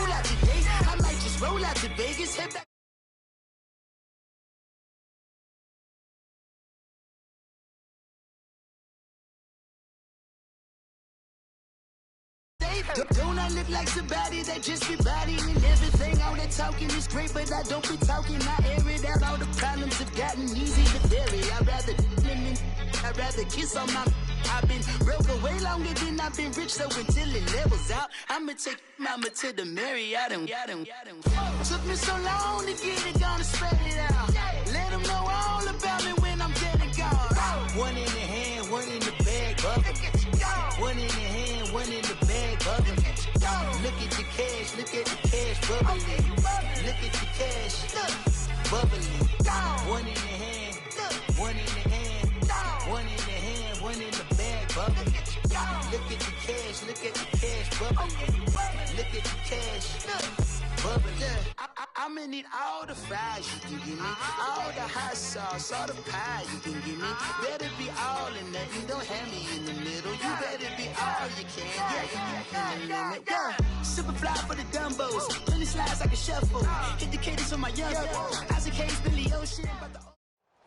roll out today. I might just roll out to Vegas, head back. Don't I look like somebody that just be bodying everything? All that talking is great, but I don't be talking. I air it out. All the problems have gotten easy to bury. I'd rather kiss on my. I've been broke way longer than I've been rich, so until it levels out, I'ma take mama to the Marriott and took me so long to get it, gonna spread it out. Let them know all about me when I'm dead and gone. One in the hand, one in the bag, bubbling. One in the hand, one in the bag, bubbling. Look at the cash, look at the cash bubbling. Look at the cash, bubbling. One in the hand, one in the hand, one in the hand, one in the bag, bubbling. Look at the cash, look at the cash bubbling. Look at the cash, bubbling. I'ma need all the fries you can give me, all the hot sauce, all the pie you can give me. Better be all in nothing, don't have me in the middle. You better be all you can. Yeah. Super fly for the Dumbos, plenty slides like a shuffle. Hit the cadence on my young Isaac Hayes, Billy Ocean.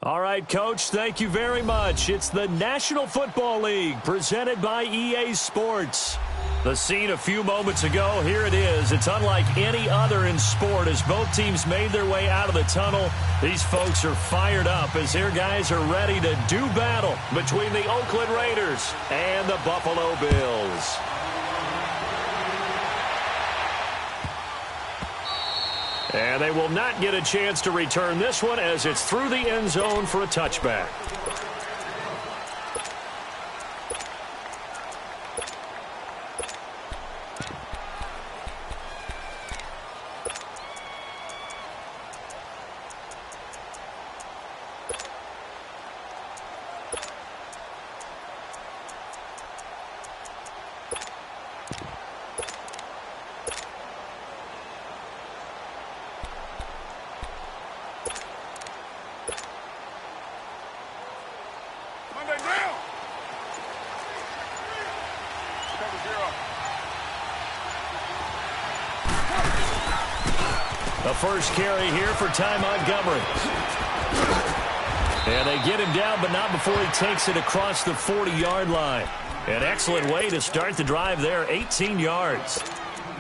All right, Coach, thank you very much. It's the National Football League presented by EA Sports. The scene a few moments ago, here it is. It's unlike any other in sport as both teams made their way out of the tunnel. These folks are fired up as their guys are ready to do battle between the Oakland Raiders and the Buffalo Bills. And they will not get a chance to return this one as it's through the end zone for a touchback. The first carry here for Ty Montgomery. And they get him down, but not before he takes it across the 40-yard line. An excellent way to start the drive there, 18 yards.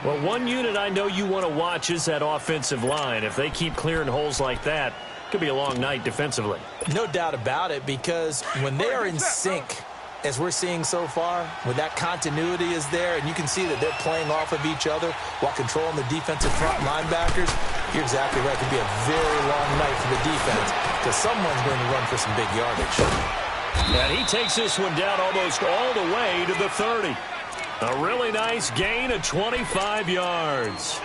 Well, one unit I know you want to watch is that offensive line. If they keep clearing holes like that, it could be a long night defensively. No doubt about it, because when they are in sync, as we're seeing so far, when that continuity is there, and you can see that they're playing off of each other while controlling the defensive front linebackers, you're exactly right. It could be a very long night for the defense because someone's going to run for some big yardage. And he takes this one down almost all the way to the 30. A really nice gain of 25 yards.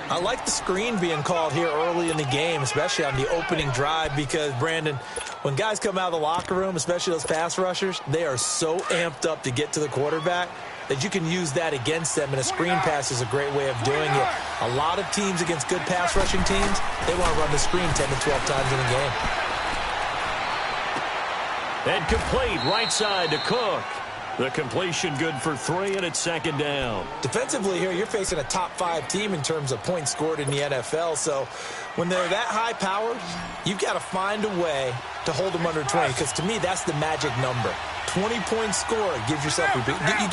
I like the screen being called here early in the game, especially on the opening drive, because, Brandon, when guys come out of the locker room, especially those pass rushers, they are so amped up to get to the quarterback that you can use that against them, and a screen pass is a great way of doing it. A lot of teams against good pass rushing teams, they want to run the screen 10 to 12 times in a game. And complete right side to Cook. The completion good for 3, and it's second down. Defensively here, you're facing a top-5 team in terms of points scored in the NFL. So when they're that high-powered, you've got to find a way to hold them under 20, because to me, that's the magic number. 20-point score gives yourself you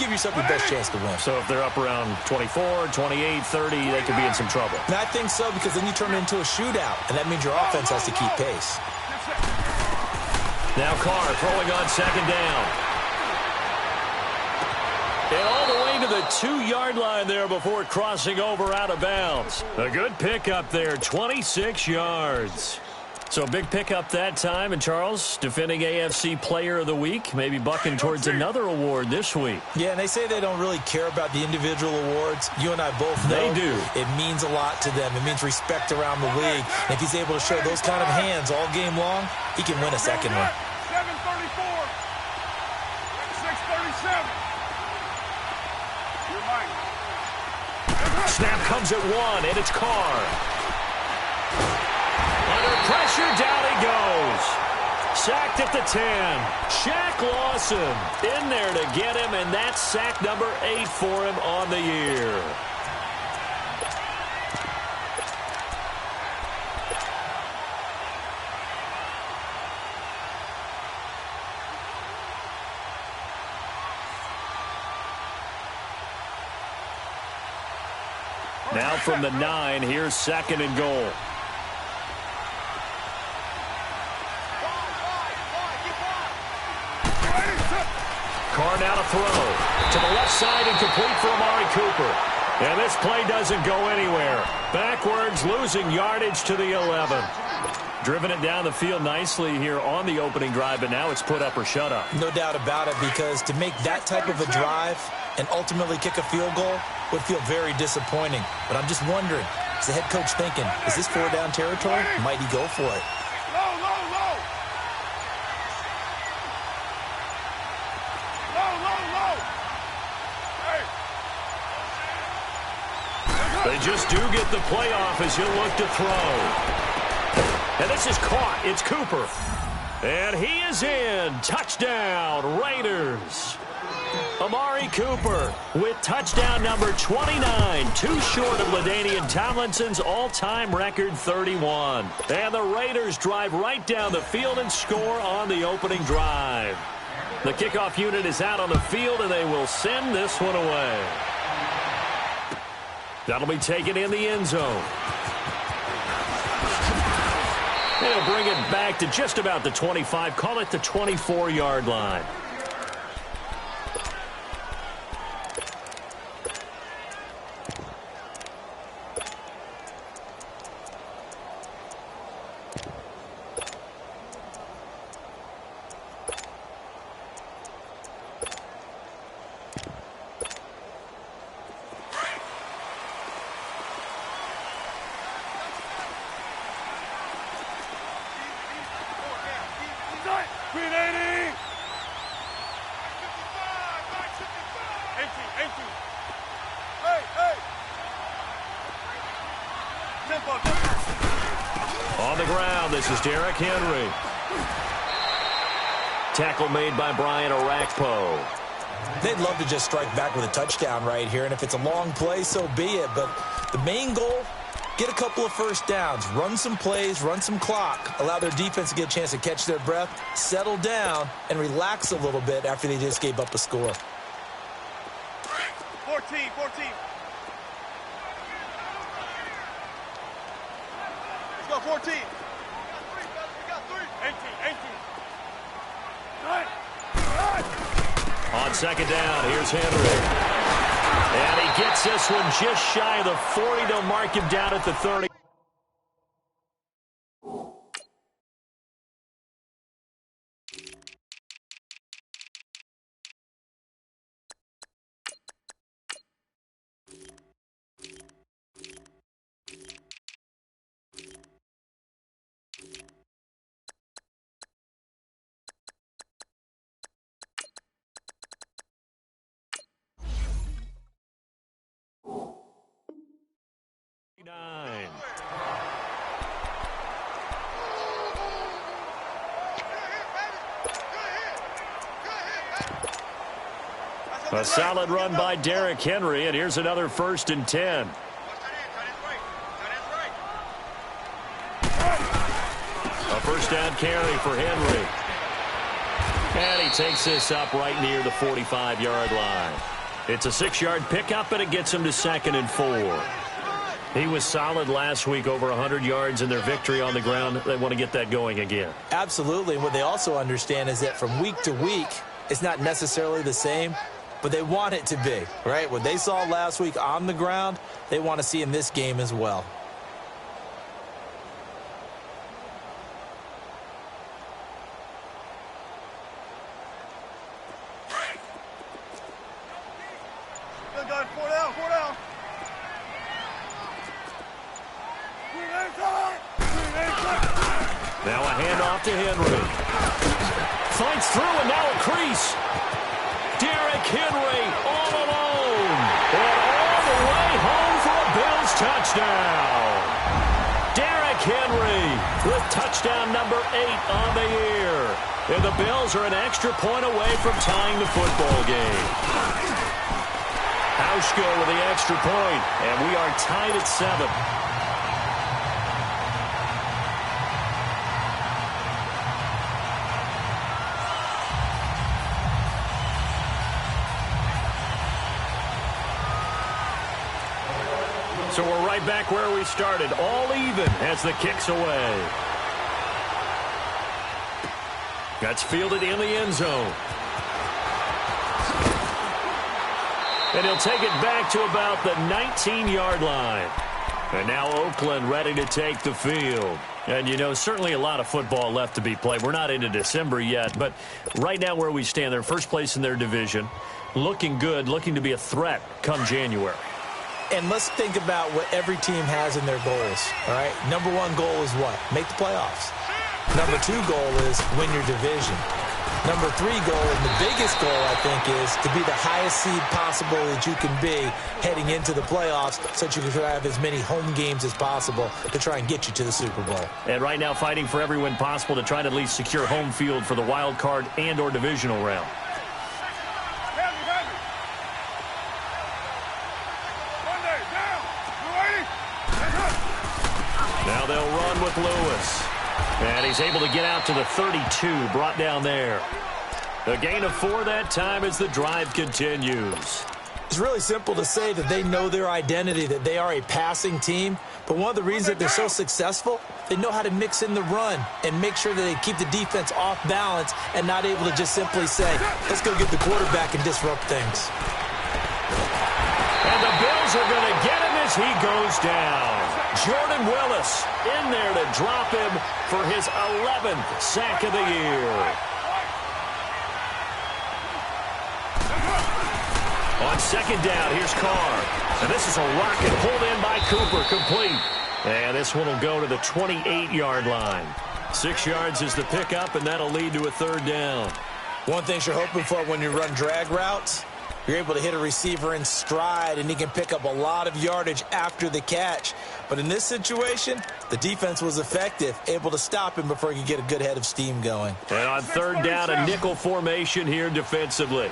give yourself your best chance to win. So if they're up around 24, 28, 30, they could be in some trouble. And I think so, because then you turn it into a shootout, and that means your offense has to keep pace. Now Carr throwing on second down. And all the way to the 2-yard line there before crossing over out of bounds. A good pickup there, 26 yards. So big pickup that time. And Charles, defending AFC Player of the Week, maybe bucking towards another award this week. Yeah, and they say they don't really care about the individual awards. You and I both know they do. It means a lot to them. It means respect around the league. And if he's able to show those kind of hands all game long, he can win a second one. 7:34, 6:37. Snap comes at 1, and it's Carr. Under pressure, down he goes. Sacked at the 10. Shaq Lawson in there to get him, and that's sack number 8 for him on the year. Now from the 9, here's 2nd and goal. Carr now to throw. To the left side and complete for Amari Cooper. And this play doesn't go anywhere. Backwards, losing yardage to the 11. Driven it down the field nicely here on the opening drive, but now it's put up or shut up. No doubt about it, because to make that type of a drive and ultimately kick a field goal would feel very disappointing. But I'm just wondering, is the head coach thinking, is this 4-down territory? Might he go for it? They just do get the playoff as he'll look to throw. And this is caught. It's Cooper. And he is in. Touchdown, Raiders. Amari Cooper with touchdown number 29. Too short of LaDainian Tomlinson's all-time record 31. And the Raiders drive right down the field and score on the opening drive. The kickoff unit is out on the field, and they will send this one away. That'll be taken in the end zone. They'll bring it back to just about the 25. Call it the 24-yard line. On the ground, this is Derrick Henry. Tackle made by Brian Orakpo. They'd love to just strike back with a touchdown right here, and if it's a long play, so be it. But the main goal, get a couple of first downs, run some plays, run some clock, allow their defense to get a chance to catch their breath, settle down, and relax a little bit after they just gave up a score. 14. Let's go, 14. We got three. 18. On second down, here's Henry. And he gets this one just shy of the 40. They'll mark him down at the 30. A solid run by Derrick Henry, and here's another 1st and 10. A first down carry for Henry. And he takes this up right near the 45-yard line. It's a 6-yard pickup, and it gets him to 2nd and 4. He was solid last week, over 100 yards in their victory on the ground. They want to get that going again. Absolutely. What they also understand is that from week to week, it's not necessarily the same, but they want it to be, right? What they saw last week on the ground, they want to see in this game as well. Good guys, 4 down. Now a handoff to Henry. Fights through, and now a crease. Derrick Henry all alone. And all the way home for a Bills touchdown. Derrick Henry with touchdown number 8 on the year. And the Bills are an extra point away from tying the football game. Hauschko with the extra point, and we are tied at 7. So we're right back where we started, all even as the kick's away. That's fielded in the end zone. And he'll take it back to about the 19-yard line. And now Oakland ready to take the field. And, you know, certainly a lot of football left to be played. We're not into December yet, but right now where we stand, they're first place in their division. Looking good, looking to be a threat come January. And let's think about what every team has in their goals, all right? Number one goal is what? Make the playoffs. Number two goal is win your division. Number three goal, and the biggest goal, I think, is to be the highest seed possible that you can be heading into the playoffs so that you can have as many home games as possible to try and get you to the Super Bowl. And right now fighting for every win possible to try to at least secure home field for the wild card and or divisional round. Now they'll run with Lewis. And he's able to get out to the 32, brought down there. A gain of 4 that time as the drive continues. It's really simple to say that they know their identity, that they are a passing team. But one of the reasons that they're so successful, they know how to mix in the run and make sure that they keep the defense off balance and not able to just simply say, let's go get the quarterback and disrupt things. And the Bills are going to get him as he goes down. Jordan Willis in there to drop him for his 11th sack of the year. On second down, here's Carr. And this is a rocket pulled in by Cooper, complete. And this one will go to the 28-yard line. 6 yards is the pickup, and that'll lead to a third down. One thing you're hoping for when you run drag routes, you're able to hit a receiver in stride, and he can pick up a lot of yardage after the catch. But in this situation, the defense was effective, able to stop him before he could get a good head of steam going. And on third down, a nickel formation here defensively.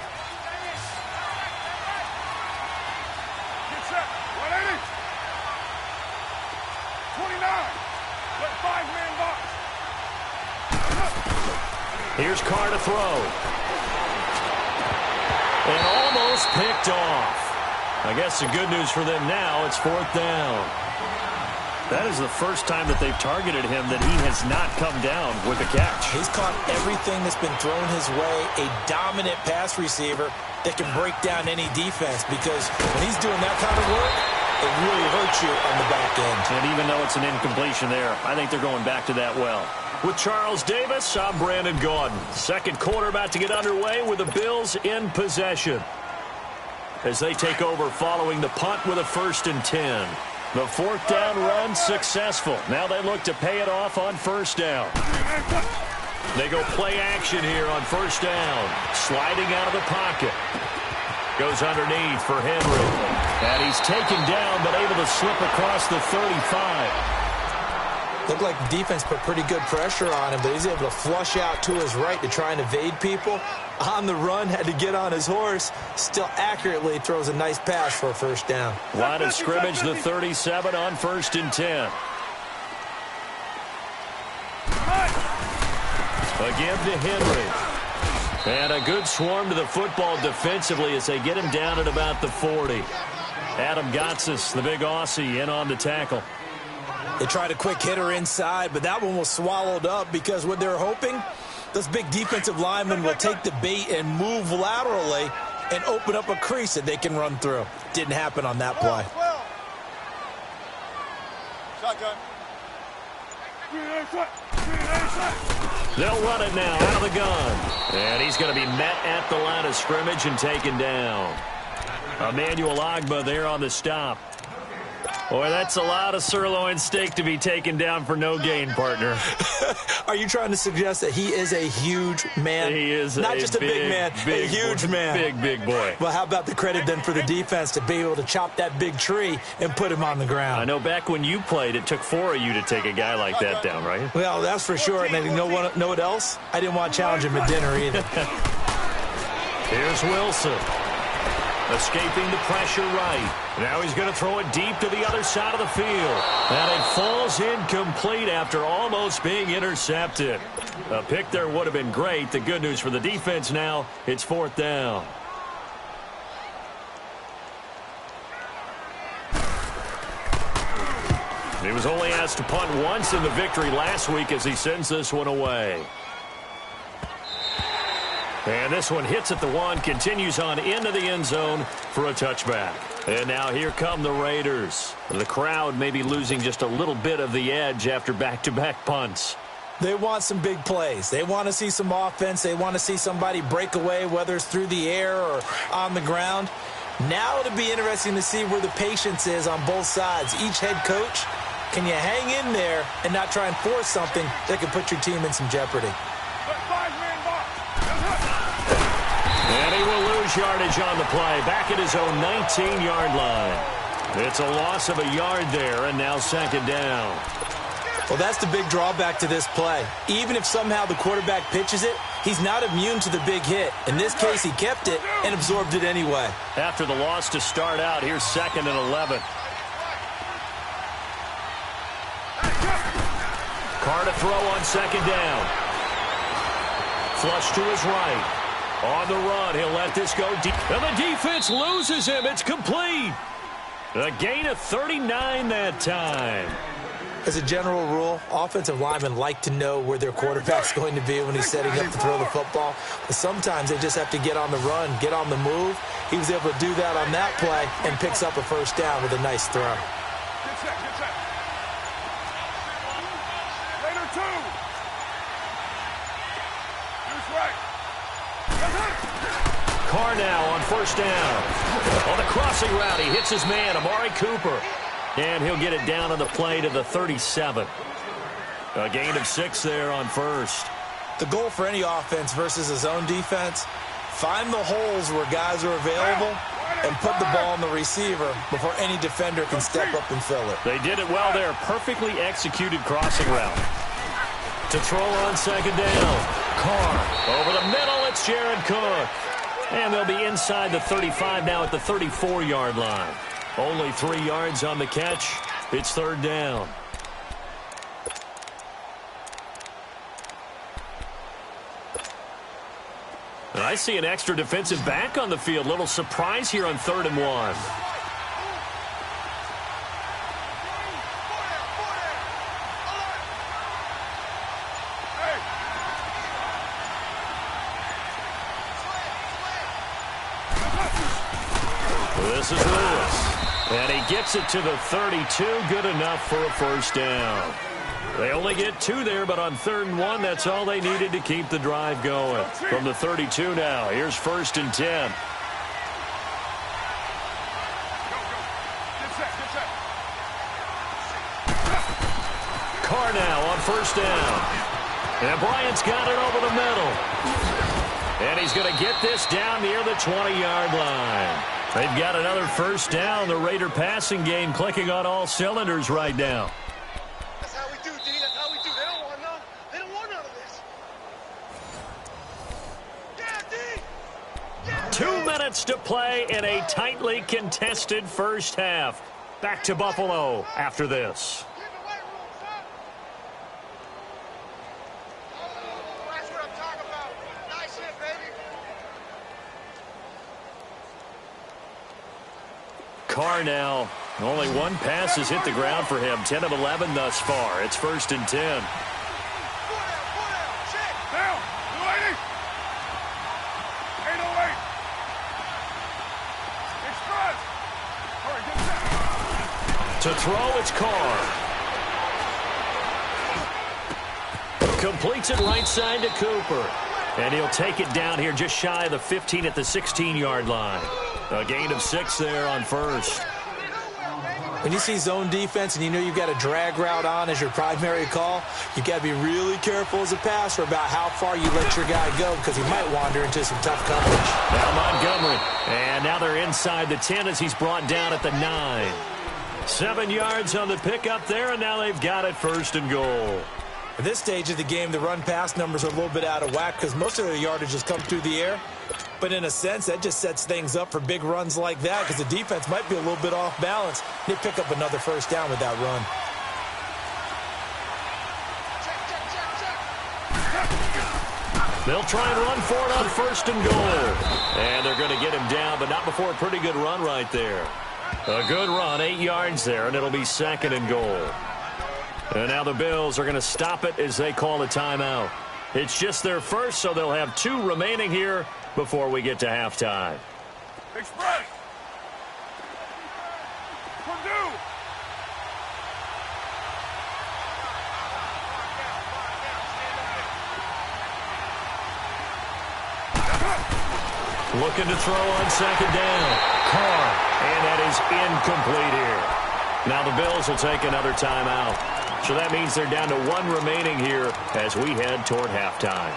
Here's Carr to throw. And almost picked off. I guess the good news for them now, it's fourth down. That is the first time that they've targeted him that he has not come down with a catch. He's caught everything that's been thrown his way, a dominant pass receiver that can break down any defense, because when he's doing that kind of work, it really hurts you on the back end. And even though it's an incompletion there, I think they're going back to that well. With Charles Davis, I'm Brandon Gaudin. Second quarter about to get underway with the Bills in possession as they take over following the punt with a 1st and 10. The fourth down run successful. Now they look to pay it off on first down. They go play action here on first down. Sliding out of the pocket. Goes underneath for Henry. And he's taken down but able to slip across the 35. Looked like the defense put pretty good pressure on him, but he's able to flush out to his right to try and evade people. On the run, had to get on his horse. Still accurately throws a nice pass for a first down. Line of scrimmage, the 37 on 1st and 10. Again to Henry. And a good swarm to the football defensively as they get him down at about the 40. Adam Gotsis, the big Aussie, in on the tackle. They tried a quick hitter inside, but that one was swallowed up because what they're hoping, those big defensive linemen will take the bait and move laterally and open up a crease that they can run through. Didn't happen on that play. Shotgun. They'll run it now out of the gun. And he's going to be met at the line of scrimmage and taken down. Emmanuel Ogbah there on the stop. Boy, that's a lot of sirloin steak to be taken down for no gain, partner. Are you trying to suggest that he is a huge man? He is not just a big man, a huge man. Big boy. Well, how about the credit then for the defense to be able to chop that big tree and put him on the ground? I know back when you played, it took 4 of you to take a guy like that down, right? Well, that's for sure. And you know what else? I didn't want to challenge him at dinner either. Here's Wilson. Escaping the pressure right. Now he's going to throw it deep to the other side of the field. And it falls incomplete after almost being intercepted. A pick there would have been great. The good news for the defense now, it's fourth down. He was only asked to punt once in the victory last week as he sends this one away. And this one hits at the 1, continues on into the end zone for a touchback. And now here come the Raiders. The crowd may be losing just a little bit of the edge after back-to-back punts. They want some big plays. They want to see some offense. They want to see somebody break away, whether it's through the air or on the ground. Now it'll be interesting to see where the patience is on both sides. Each head coach, can you hang in there and not try and force something that could put your team in some jeopardy? And he will lose yardage on the play, back at his own 19-yard line. It's a loss of a yard there, and now second down. Well, that's the big drawback to this play. Even if somehow the quarterback pitches it, he's not immune to the big hit. In this case, he kept it and absorbed it anyway. After the loss to start out, here's 2nd and 11. Carr to throw on second down. Flush to his right. On the run, he'll let this go deep. And the defense loses him. It's complete. A gain of 39 that time. As a general rule, offensive linemen like to know where their quarterback's going to be when he's setting up to throw the football. But sometimes they just have to get on the run, get on the move. He was able to do that on that play and picks up a first down with a nice throw. Good set, good set. Raider 2. Use right. Carr now on first down. On the crossing route, he hits his man, Amari Cooper. And he'll get it down on the play to the 37. A gain of 6 there on first. The goal for any offense versus a zone defense, find the holes where guys are available and put the ball on the receiver before any defender can step up and fill it. They did it well there. Perfectly executed crossing route. To throw on second down. Carr over the middle. It's Jared Cook. And they'll be inside the 35 now at the 34-yard line. Only 3 yards on the catch. It's third down. And I see an extra defensive back on the field. Little surprise here on 3rd and 1. This is Lewis. And he gets it to the 32. Good enough for a first down. They only get 2 there, but on 3rd and 1, that's all they needed to keep the drive going. From the 32 now, here's 1st and 10. Carr now on first down. And Bryant's got it over the middle. And he's going to get this down near the 20-yard line. They've got another first down. The Raider passing game clicking on all cylinders right now. That's how we do, D. That's how we do. They don't want none. They don't want none of this. Yeah, D. Yeah, 2 minutes to play in a tightly contested first half. Back to Buffalo after this. Keep the weight room, son. Oh, that's what I'm talking about. Nice hit, baby. Carr now. Only 1 pass has hit the ground for him. 10 of 11 thus far. It's 1st and 10. Down. Lady. 808. Express. Hurry, get set. To throw, it's Carr. Completes it right side to Cooper. And he'll take it down here just shy of the 15 at the 16-yard line. A gain of 6 there on first. When you see zone defense and you know you've got a drag route on as your primary call, you've got to be really careful as a passer about how far you let your guy go because he might wander into some tough coverage. Now Montgomery. And now they're inside the 10 as he's brought down at the 9. 7 yards on the pickup there, and now they've got it 1st and goal. At this stage of the game, the run-pass numbers are a little bit out of whack because most of their yardage has come through the air. But in a sense, that just sets things up for big runs like that because the defense might be a little bit off balance. They pick up another first down with that run. They'll try and run for it on 1st and goal. And they're going to get him down, but not before a pretty good run right there. A good run, 8 yards there, and it'll be 2nd and goal. And now the Bills are going to stop it as they call a timeout. It's just their first, so they'll have 2 remaining here before we get to halftime. Express. Purdue. Looking to throw on second down. Carr. And that is incomplete here. Now the Bills will take another timeout. So that means they're down to 1 remaining here as we head toward halftime.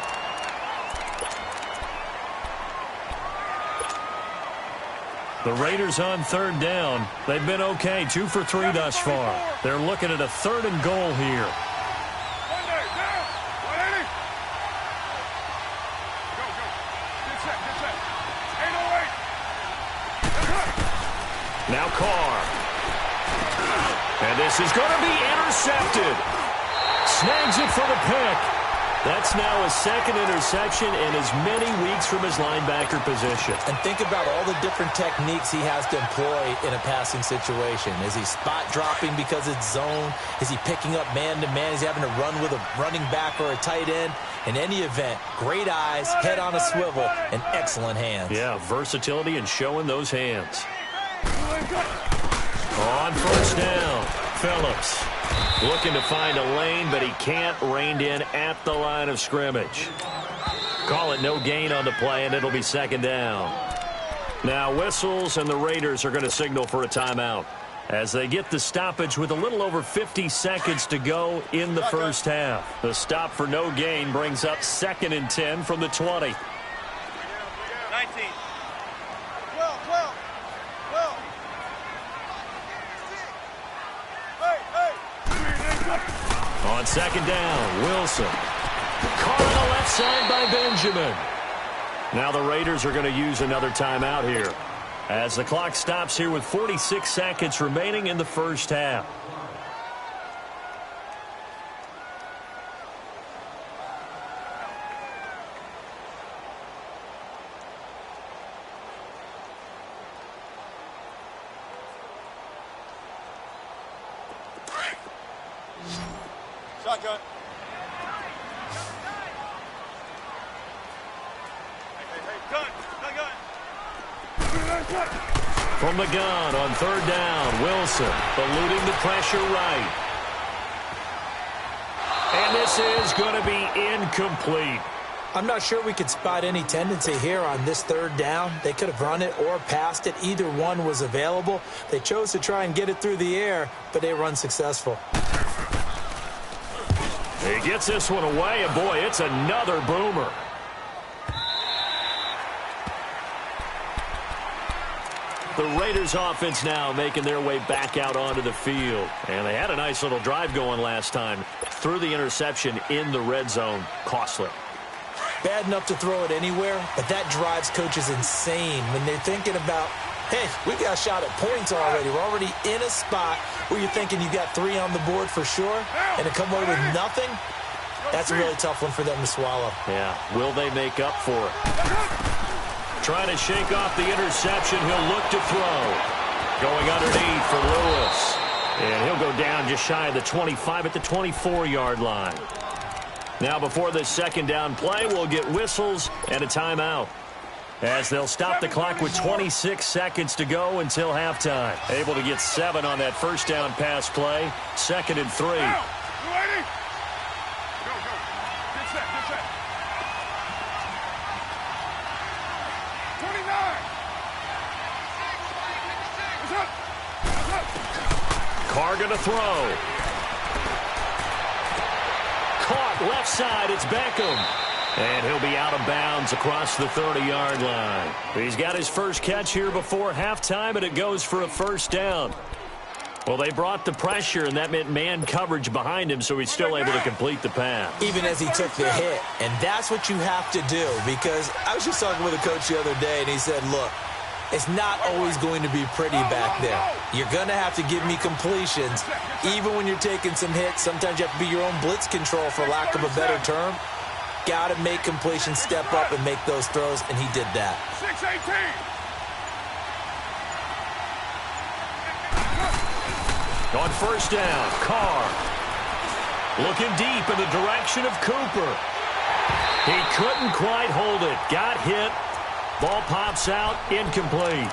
The Raiders on third down. They've been okay, 2 for 3 thus far. They're looking at a 3rd and goal here. Now Carr. And this is going to be intercepted. Snags it for the pick. That's now a 2nd interception in as many weeks from his linebacker position. And think about all the different techniques he has to employ in a passing situation. Is he spot dropping because it's zone? Is he picking up man-to-man? Is he having to run with a running back or a tight end? In any event, great eyes, head on a swivel, and excellent hands. Yeah, versatility and showing those hands. On first down, Phillips looking to find a lane, but he can't, reined in at the line of scrimmage. Call it no gain on the play, and it'll be 2nd down. Now whistles, and the Raiders are going to signal for a timeout as they get the stoppage with a little over 50 seconds to go in the first half. The stop for no gain brings up 2nd and 10 from the 20. 19. 12. On 2nd down, Wilson. Caught on the left side by Benjamin. Now the Raiders are going to use another timeout here as the clock stops here with 46 seconds remaining in the first half. Shotgun. Gun. From the gun on 3rd down, Wilson eluding the pressure right. And this is going to be incomplete. I'm not sure we could spot any tendency here on this 3rd down. They could have run it or passed it. Either one was available. They chose to try and get it through the air, but they were unsuccessful. He gets this one away, and boy, it's another boomer. The Raiders offense now making their way back out onto the field. And they had a nice little drive going last time. Threw the interception in the red zone. Costly. Bad enough to throw it anywhere, but that drives coaches insane when they're thinking about, hey, we got a shot at points already. We're already in a spot where you're thinking you got 3 on the board for sure, and to come away with nothing, that's a really tough one for them to swallow. Yeah, will they make up for it? Trying to shake off the interception. He'll look to throw. Going underneath for Lewis. And he'll go down just shy of the 25 at the 24-yard line. Now before this 2nd down play, we'll get whistles and a timeout, as they'll stop the clock with 26 seconds to go until halftime. Able to get 7 on that 1st down pass play. 2nd and 3. Carr going to throw. Caught left side. It's Beckham. And he'll be out of bounds across the 30-yard line. He's got his first catch here before halftime, and it goes for a 1st down. Well, they brought the pressure, and that meant man coverage behind him, so he's still able to complete the pass. Even as he took the hit. And that's what you have to do, because I was just talking with a coach the other day, and he said, look, it's not always going to be pretty back there. You're going to have to give me completions. Even when you're taking some hits, sometimes you have to be your own blitz control, for lack of a better term. Got to make completions, step up, and make those throws, and he did that. 6-18. On 1st down, Carr Looking deep in the direction of Cooper. He couldn't quite hold it. Got hit. Ball pops out. Incomplete.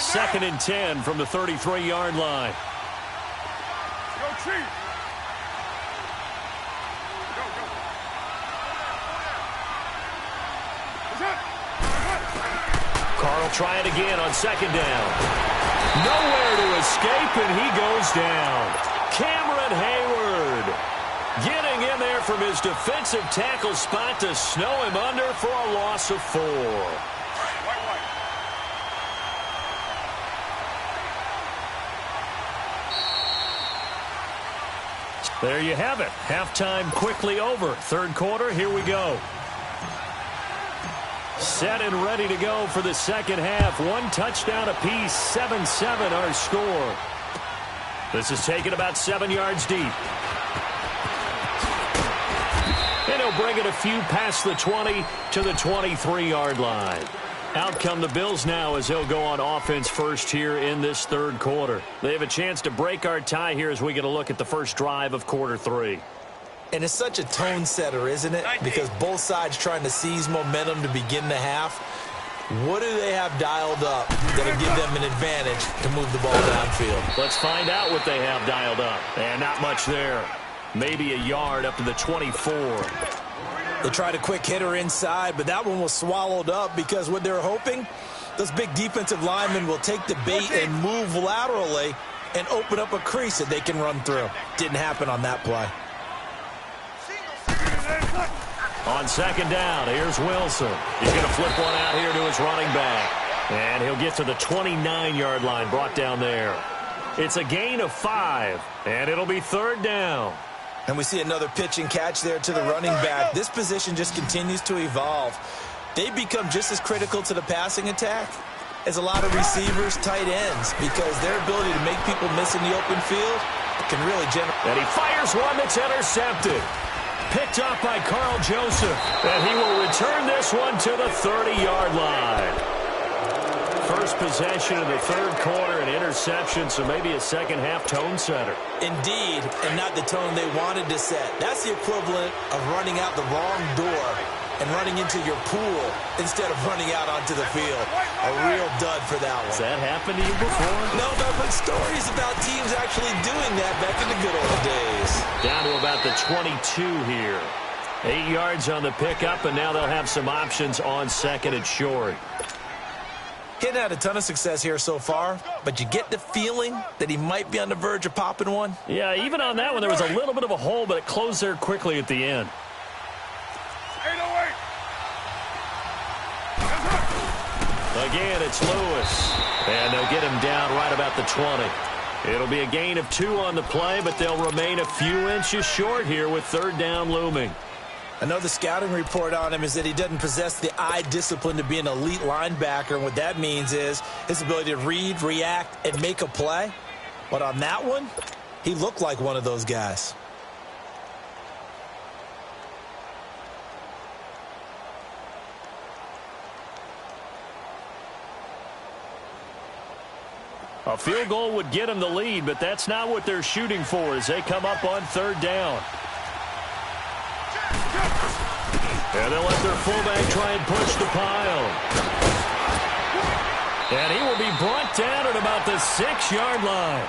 Second and 10 from the 33-yard line. Go, Chief. Carl try it again on second down. Nowhere to escape, and he goes down. Cameron Hayward getting in there from his defensive tackle spot to snow him under for a loss of 4. There you have it. Halftime quickly over. Third quarter, here we go. Set and ready to go for the second half. One touchdown apiece, 7-7 our score. This is taken about 7 yards deep. And he'll bring it a few past the 20 to the 23-yard line. Out come the Bills now as they'll go on offense first here in this third quarter. They have a chance to break our tie here as we get a look at the first drive of quarter 3. And it's such a tone setter, isn't it? Because both sides trying to seize momentum to begin the half. What do they have dialed up that'll give them an advantage to move the ball downfield? Let's find out what they have dialed up. And not much there. Maybe a yard up to the 24. They tried a quick hitter inside, but that one was swallowed up because what they're hoping, those big defensive linemen will take the bait and move laterally and open up a crease that they can run through. Didn't happen on that play. On second down, here's Wilson. He's going to flip one out here to his running back. And he'll get to the 29-yard line, brought down there. It's a gain of 5, and it'll be third down. And we see another pitch and catch there to the running back. This position just continues to evolve. They become just as critical to the passing attack as a lot of receivers, tight ends, because their ability to make people miss in the open field can really generate. And he fires one that's intercepted. Picked up by Carl Joseph. And he will return this one to the 30-yard line. First possession of the third quarter, an interception, so maybe a second-half tone setter. Indeed, and not the tone they wanted to set. That's the equivalent of running out the wrong door and running into your pool instead of running out onto the field. A real dud for that one. Has that happened to you before? No, but stories about teams actually doing that back in the good old days. Down to about the 22 here. 8 yards on the pickup, and now they'll have some options on second and short. He hadn't had a ton of success here so far, but you get the feeling that he might be on the verge of popping one. Yeah, even on that one, there was a little bit of a hole, but it closed there quickly at the end. 808. Again, it's Lewis. And they'll get him down right about the 20. It'll be a gain of 2 on the play, but they'll remain a few inches short here with third down looming. Another scouting report on him is that he doesn't possess the eye discipline to be an elite linebacker. And what that means is his ability to read, react, and make a play. But on that one, he looked like one of those guys. A field goal would get them the lead, but that's not what they're shooting for as they come up on third down. And they'll let their fullback try and push the pile. And he will be brought down at about the 6-yard line.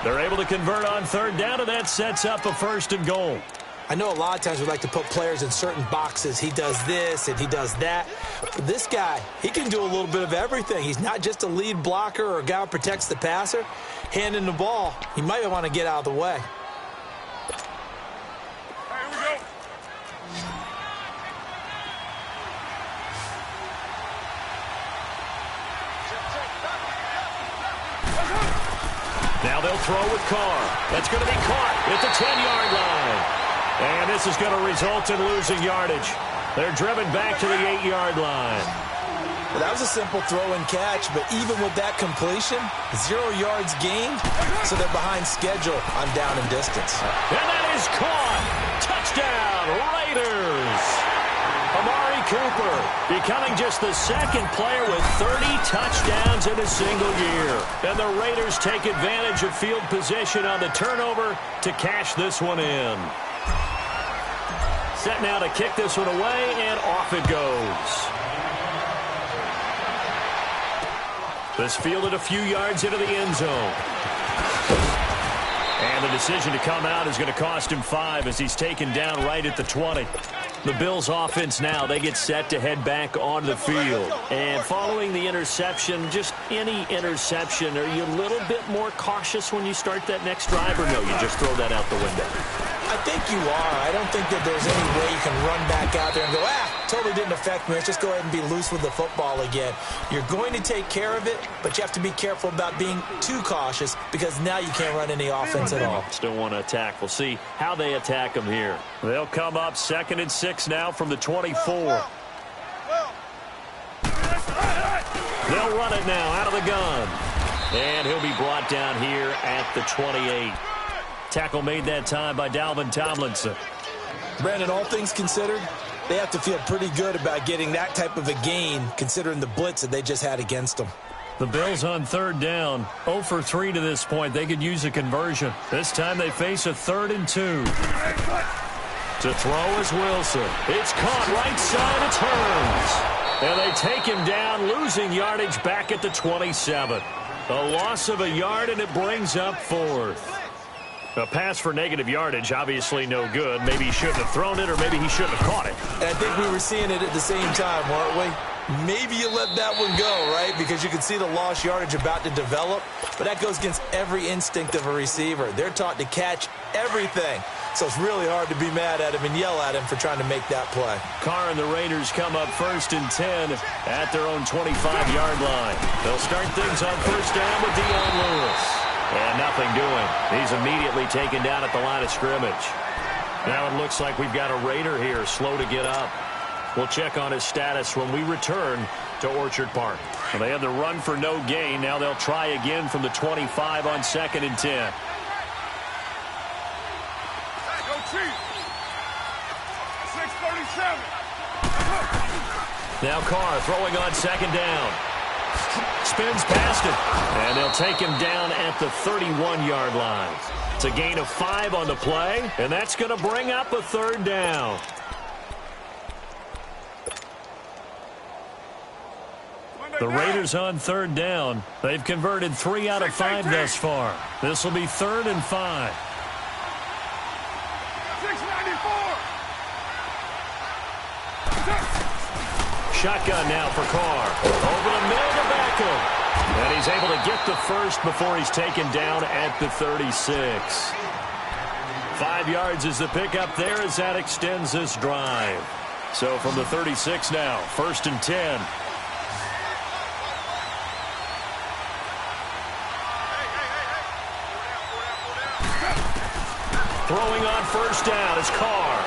They're able to convert on third down, and that sets up a first and goal. I know a lot of times we like to put players in certain boxes. He does this and he does that. But this guy, he can do a little bit of everything. He's not just a lead blocker or a guy who protects the passer. Handing the ball, he might want to get out of the way. Now they'll throw with Carr. That's going to be caught at the 10-yard line. And this is going to result in losing yardage. They're driven back to the 8-yard line. Well, that was a simple throw and catch, but even with that completion, 0 yards gained, so they're behind schedule on down and distance. And that is caught. Touchdown. Touchdown, Raiders! Amari Cooper becoming just the second player with 30 touchdowns in a single year. And the Raiders take advantage of field position on the turnover to cash this one in. Set now to kick this one away, and off it goes. This fielded a few yards into the end zone. And the decision to come out is going to cost him 5 as he's taken down right at the 20. The Bills offense now, they get set to head back onto the field. And following the interception, just any interception, are you a little bit more cautious when you start that next drive, or no, you just throw that out the window? I think you are. I don't think that there's any way you can run back out there and go, totally didn't affect me. Let's just go ahead and be loose with the football again. You're going to take care of it, but you have to be careful about being too cautious because now you can't run any offense at all. Still want to attack. We'll see how they attack them here. They'll come up 2nd and 6 now from the 24. They'll run it now out of the gun. And he'll be brought down here at the 28. Tackle made that time by Dalvin Tomlinson. Brandon, all things considered, they have to feel pretty good about getting that type of a gain considering the blitz that they just had against them. The Bills on 3rd down, 0 for 3 to this point. They could use a conversion. This time they face a 3rd and 2. To throw is Wilson. It's caught right side. It's Hearns. And they take him down, losing yardage back at the 27. A loss of a yard, and it brings up 4th. A pass for negative yardage, obviously no good. Maybe he shouldn't have thrown it, or maybe he shouldn't have caught it. And I think we were seeing it at the same time, weren't we? Maybe you let that one go, right? Because you can see the lost yardage about to develop. But that goes against every instinct of a receiver. They're taught to catch everything. So it's really hard to be mad at him and yell at him for trying to make that play. Carr and the Raiders come up 1st and 10 at their own 25-yard line. They'll start things on 1st down with Dion Lewis. And nothing doing. He's immediately taken down at the line of scrimmage. Now it looks like we've got a Raider here, slow to get up. We'll check on his status when we return to Orchard Park. Well, they had the run for no gain. Now they'll try again from the 25 on 2nd and 10. Go Chiefs. 6:37. Now Carr throwing on 2nd down. Spins past it, and they'll take him down at the 31-yard line. It's a gain of 5 on the play, and that's going to bring up a 3rd down. The Raiders on 3rd down. They've converted 3 out of 5 thus far. This will be 3rd and 5. 694. Shotgun now for Carr. Over the middle to Beckham. And he's able to get the first before he's taken down at the 36. 5 yards is the pickup there as that extends this drive. So from the 36 now, 1st and 10. Throwing on 1st down is Carr.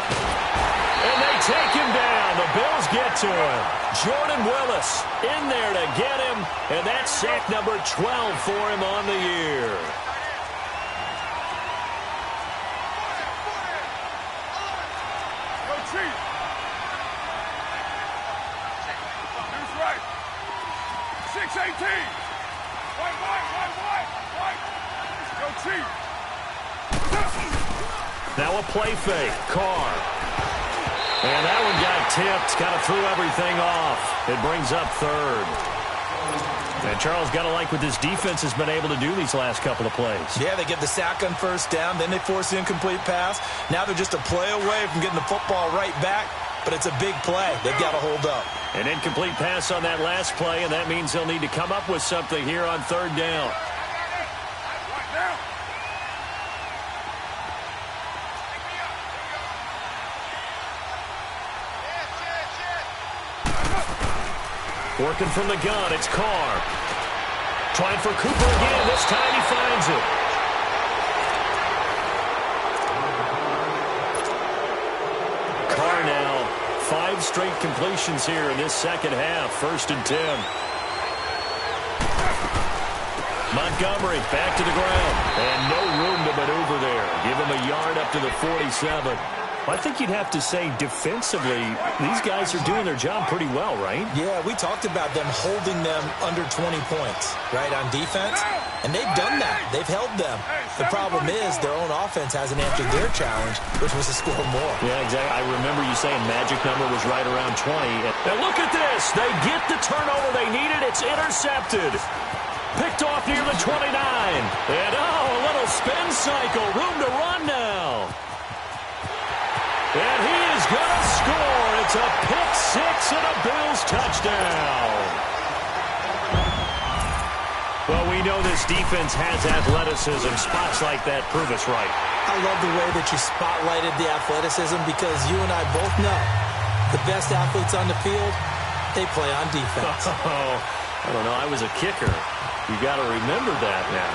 And they take him down. The Bills get to him. Jordan Willis in there to get him. And that's sack number 12 for him on the year. Go Chiefs. News right. 6:18. White. Go Chiefs. Now a play fake. Carr. And that one got tipped. Kind of threw everything off. It brings up 3rd. And Charles, got to like what this defense has been able to do these last couple of plays. Yeah, they get the sack on 1st down. Then they force the incomplete pass. Now they're just a play away from getting the football right back. But it's a big play. They've got to hold up. An incomplete pass on that last play, and that means they'll need to come up with something here on 3rd down. Working from the gun, it's Carr. Trying for Cooper again. This time he finds it. Carr now, 5 straight completions here in this second half. 1st and 10. Montgomery back to the ground. And no room to maneuver there. Give him a yard up to the 47. I think you'd have to say defensively, these guys are doing their job pretty well, right? Yeah, we talked about them holding them under 20 points, right, on defense. And they've done that. They've held them. The problem is their own offense hasn't answered their challenge, which was to score more. Yeah, exactly. I remember you saying magic number was right around 20. And look at this. They get the turnover they needed. It's intercepted. Picked off near the 29. And, a little spin cycle. Room to run now. And he is going to score. It's a pick six and a Bills touchdown. Well, we know this defense has athleticism. Spots like that prove us right. I love the way that you spotlighted the athleticism because you and I both know the best athletes on the field, they play on defense. Oh, I don't know. I was a kicker. You got to remember that now.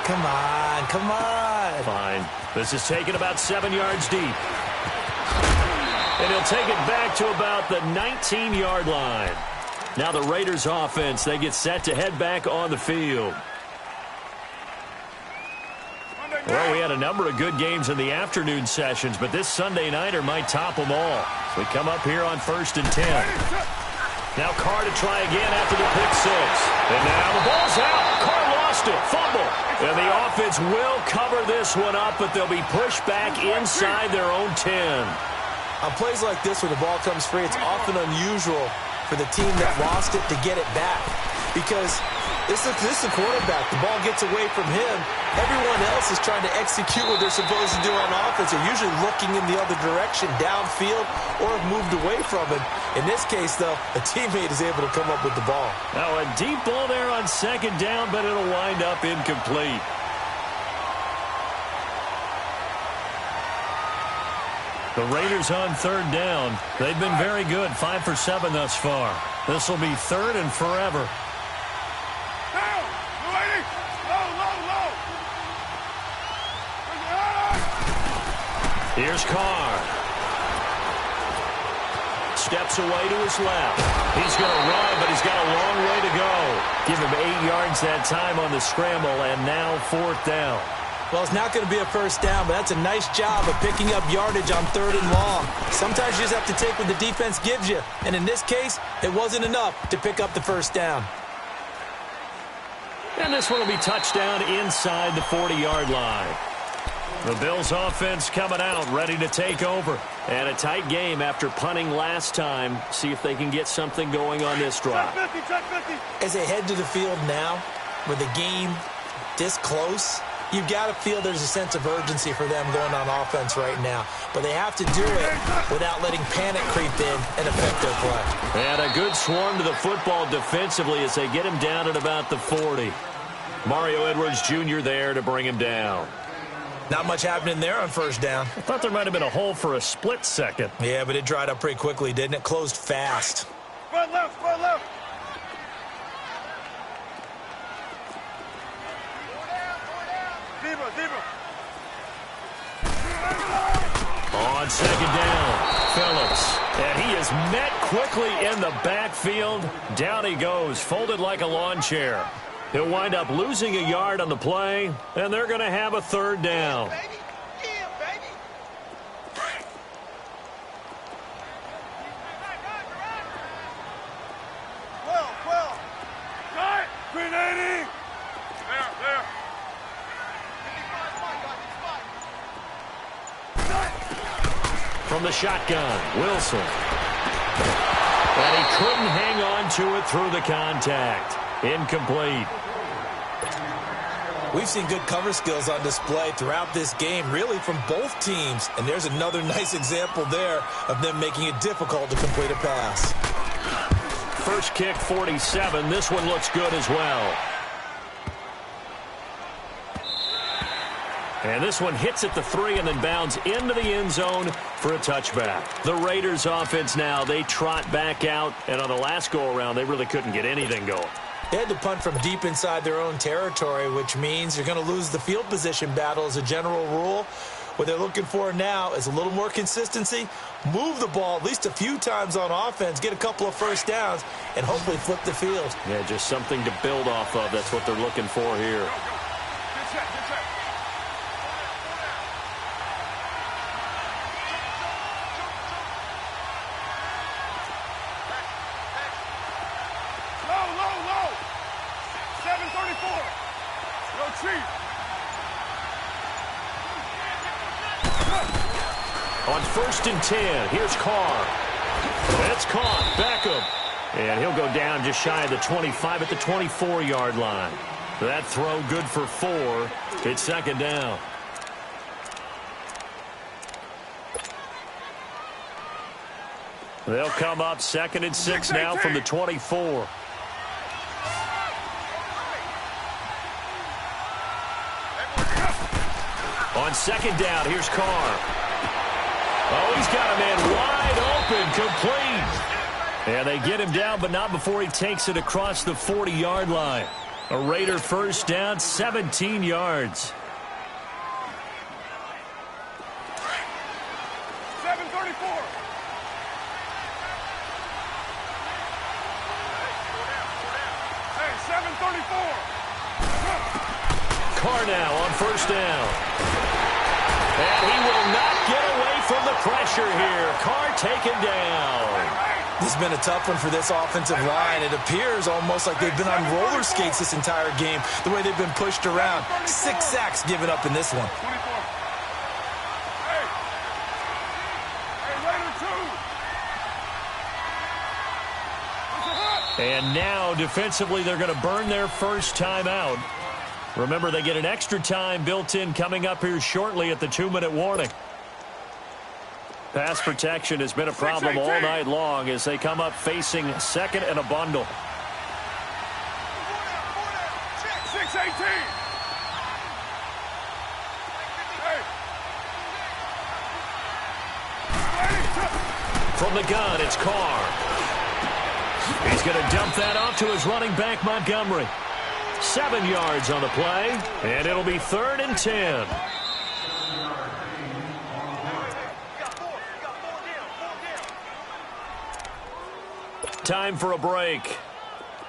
Come on, come on. Fine. This is taken about 7 yards deep. And he'll take it back to about the 19-yard line. Now the Raiders offense, they get set to head back on the field. Well, we had a number of good games in the afternoon sessions, but this Sunday nighter might top them all. So we come up here on 1st and 10. Now Carr to try again after the pick six. And now the ball's out. Carr lost it. Fumble. And the offense will cover this one up, but they'll be pushed back inside their own 10. On plays like this where the ball comes free, it's often unusual for the team that lost it to get it back. Because this is the quarterback. The ball gets away from him. Everyone else is trying to execute what they're supposed to do on offense. They're usually looking in the other direction, downfield, or have moved away from it. In this case, though, a teammate is able to come up with the ball. Now a deep ball there on 2nd down, but it'll wind up incomplete. The Raiders on 3rd down. They've been very good, 5 for 7 thus far. This will be 3rd and forever. Here's Carr. Steps away to his left. He's going to run, but he's got a long way to go. Give him 8 yards that time on the scramble, and now 4th down. Well, it's not going to be a first down, but that's a nice job of picking up yardage on 3rd and long. Sometimes you just have to take what the defense gives you. And in this case, it wasn't enough to pick up the first down. And this one will be touchdown inside the 40-yard line. The Bills offense coming out, ready to take over. And a tight game after punting last time. See if they can get something going on this drive. As they head to the field now, with the game this close, you've got to feel there's a sense of urgency for them going on offense right now. But they have to do it without letting panic creep in and affect their play. And a good swarm to the football defensively as they get him down at about the 40. Mario Edwards Jr. there to bring him down. Not much happening there on 1st down. I thought there might have been a hole for a split second. Yeah, but it dried up pretty quickly, didn't it? Closed fast. Front left, front left. Zebra. On 2nd down, Phillips. And he is met quickly in the backfield. Down he goes, folded like a lawn chair. He'll wind up losing a yard on the play, and they're going to have a 3rd down. Well. Cut. 380. There. From the shotgun, Wilson. And he couldn't hang on to it through the contact. Incomplete. We've seen good cover skills on display throughout this game, really from both teams. And there's another nice example there of them making it difficult to complete a pass. First kick, 47. This one looks good as well. And this one hits at the 3 and then bounds into the end zone for a touchback. The Raiders offense now, they trot back out. And on the last go-around, they really couldn't get anything going. They had to punt from deep inside their own territory, which means you're going to lose the field position battle as a general rule. What they're looking for now is a little more consistency, move the ball at least a few times on offense, get a couple of first downs, and hopefully flip the field. Yeah, just something to build off of. That's what they're looking for here. Good check. On 1st and 10, here's Carr. It's caught. Beckham. And he'll go down just shy of the 25 at the 24-yard line. That throw good for 4. It's 2nd down. They'll come up 2nd and 6 now from the 24. On 2nd down, here's Carr. Oh, he's got a man wide open, complete. And they get him down, but not before he takes it across the 40-yard line. A Raider first down, 17 yards. 7:34. Hey, 7:34. Carr now on 1st down. And he will not get away from the pressure here. Carr taken down. This has been a tough one for this offensive line. It appears almost like they've been on roller skates this entire game, the way they've been pushed around. 6 sacks given up in this one. 24. Hey, Raider 2. And now, defensively, they're going to burn their first time out. Remember, they get an extra time built in coming up here shortly at the 2-minute warning. Pass protection has been a problem all night long as they come up facing 2nd and a bundle. 6:18. From the gun, it's Carr. He's going to dump that off to his running back, Montgomery. 7 yards on the play, and it'll be 3rd and 10. Time for a break.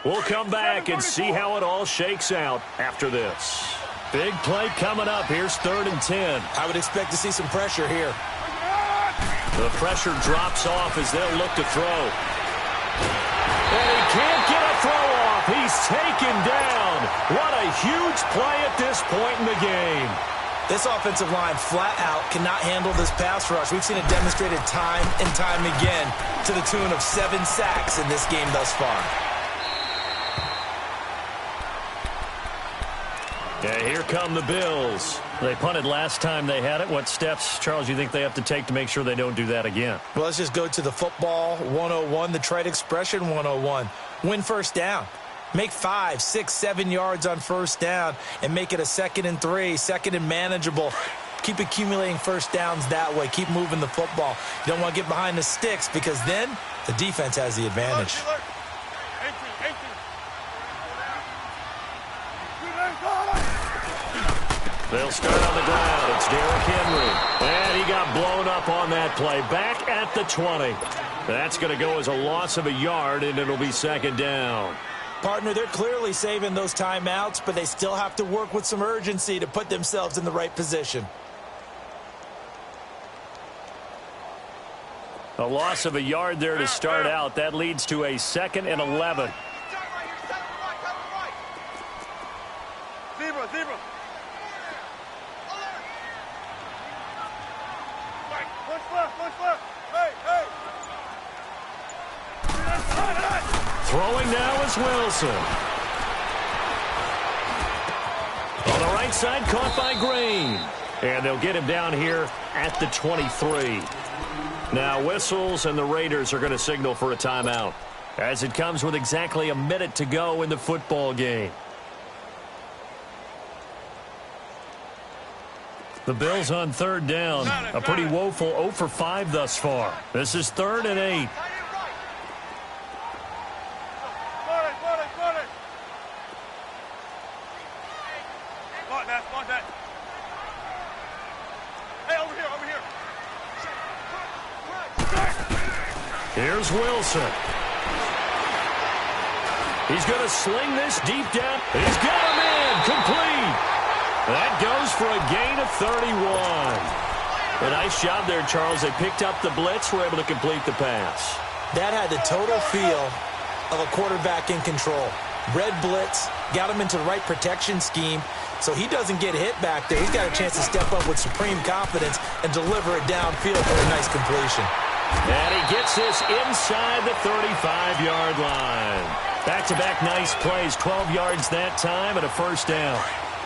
We'll come back and see how it all shakes out after this. Big play coming up. Here's 3rd and 10. I would expect to see some pressure here. The pressure drops off as they'll look to throw. And he can't get a throw off. He's taken down. What a huge play at this point in the game. This offensive line flat out cannot handle this pass rush. We've seen it demonstrated time and time again to the tune of 7 sacks in this game thus far. Yeah, here come the Bills. They punted last time they had it. What steps, Charles, you think they have to take to make sure they don't do that again? Well, let's just go to the football 101, the trite expression 101. Win first down. Make 5, 6, 7 yards on first down and make it a 2nd and 3, 2nd and manageable. Keep accumulating first downs that way. Keep moving the football. You don't want to get behind the sticks because then the defense has the advantage. They'll start on the ground. It's Derrick Henry. And he got blown up on that play. Back at the 20. That's going to go as a loss of a yard, and it'll be 2nd down. Partner, they're clearly saving those timeouts, but they still have to work with some urgency to put themselves in the right position. A loss of a yard there to start out. That leads to a 2nd and 11. Zebra. Punch left. Hey. Throwing now is Wilson. On the right side, caught by Green. And they'll get him down here at the 23. Now whistles, and the Raiders are going to signal for a timeout, as it comes with exactly a minute to go in the football game. The Bills on 3rd down. A pretty woeful 0 for 5 thus far. This is 3rd and 8. Hey, over here. Here's Wilson. He's going to sling this deep down. He's got him in. Complete. That goes for a gain of 31. A nice job there, Charles. They picked up the blitz, were able to complete the pass. That had the total feel of a quarterback in control. Red blitz, got him into the right protection scheme, so he doesn't get hit back there. He's got a chance to step up with supreme confidence and deliver it downfield for a nice completion. And he gets this inside the 35-yard line. Back-to-back nice plays, 12 yards that time and a first down.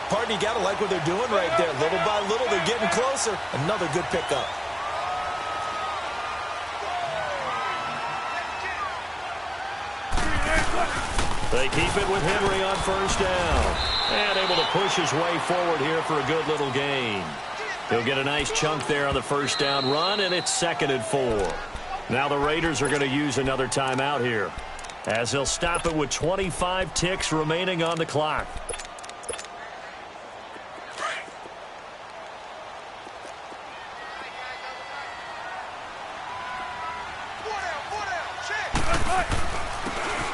Partner, you got to like what they're doing right there. Little by little, they're getting closer. Another good pickup. They keep it with Henry on first down. And able to push his way forward here for a good little gain. He'll get a nice chunk there on the first down run, and it's 2nd and 4. Now the Raiders are going to use another timeout here, as they'll stop it with 25 ticks remaining on the clock.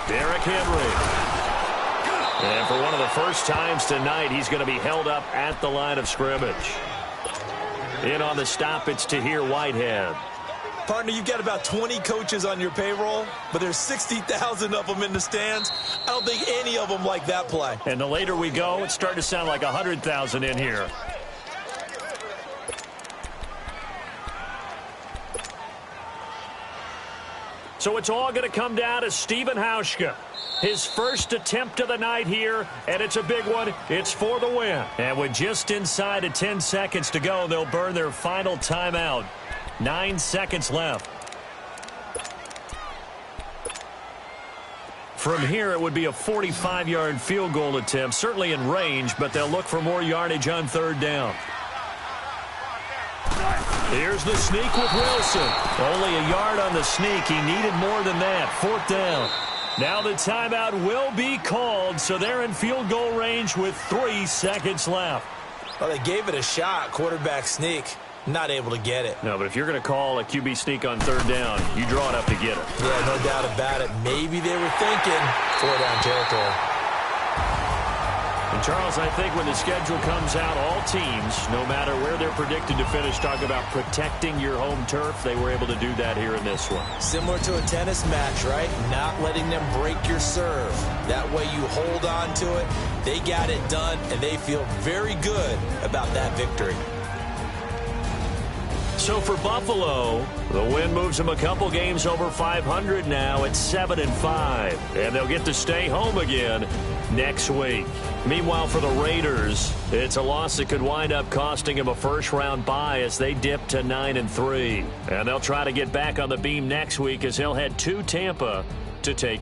Derrick Henry. And for one of the first times tonight, he's going to be held up at the line of scrimmage. In on the stop, it's Tahir Whitehead. Partner, you've got about 20 coaches on your payroll, but there's 60,000 of them in the stands. I don't think any of them like that play. And the later we go, it's starting to sound like 100,000 in here. So it's all going to come down to Stephen Hauschka. His first attempt of the night here, and it's a big one. It's for the win. And with just inside of 10 seconds to go, they'll burn their final timeout. 9 seconds left. From here, it would be a 45-yard field goal attempt, certainly in range, but they'll look for more yardage on third down. Here's the sneak with Wilson. Only a yard on the sneak. He needed more than that. 4th down. Now the timeout will be called, so they're in field goal range with 3 seconds left. Well, they gave it a shot, quarterback sneak. Not able to get it. No, but if you're going to call a QB sneak on third down, you draw it up to get it. Yeah, no doubt about it. Maybe they were thinking 4-down territory. And, Charles, I think when the schedule comes out, all teams, no matter where they're predicted to finish, talk about protecting your home turf. They were able to do that here in this one. Similar to a tennis match, right? Not letting them break your serve. That way you hold on to it. They got it done, and they feel very good about that victory. So for Buffalo, the win moves them a couple games over 500 now at 7-5. And they'll get to stay home again next week. Meanwhile, for the Raiders, it's a loss that could wind up costing them a first-round bye as they dip to 9-3. And they'll try to get back on the beam next week as they'll head to Tampa to take